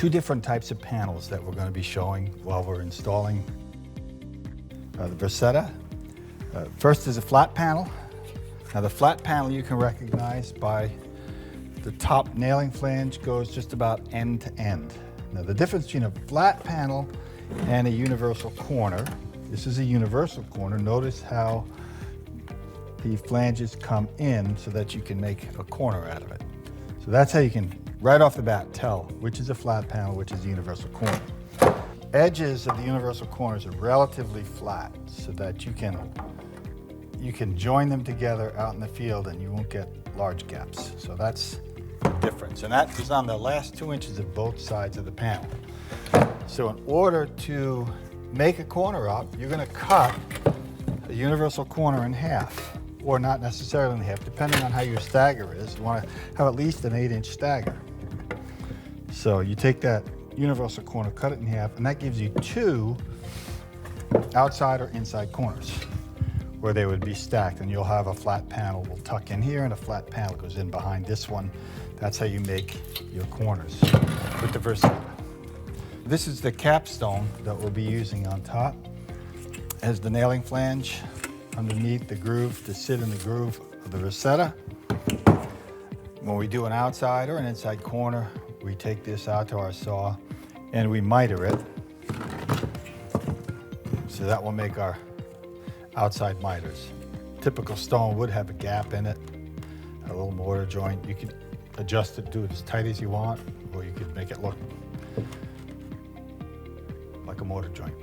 two different types of panels that we're going to be showing while we're installing the Versetta. First is a flat panel. Now the flat panel you can recognize by the top nailing flange goes just about end to end. Now the difference between a flat panel and a universal corner, this is a universal corner. Notice how the flanges come in so that you can make a corner out of it. So that's how you can, right off the bat, tell which is a flat panel, which is a universal corner. Edges of the universal corners are relatively flat so that you can join them together out in the field and you won't get large gaps. So that's the difference. And that is on the last 2 inches of both sides of the panel. So in order to make a corner up, you're going to cut a universal corner in half, or not necessarily in half, depending on how your stagger is. You want to have at least an 8-inch stagger. So you take that universal corner, cut it in half, and that gives you two outside or inside corners where they would be stacked, and you'll have a flat panel will tuck in here and a flat panel goes in behind this one. That's how you make your corners with the Versetta. This is the capstone that we'll be using on top. It has the nailing flange underneath the groove to sit in the groove of the Versetta. When we do an outside or an inside corner, we take this out to our saw and we miter it. So that will make our outside miters. Typical stone would have a gap in it, a little mortar joint. You can adjust it, do it as tight as you want, or you could make it look like a mortar joint.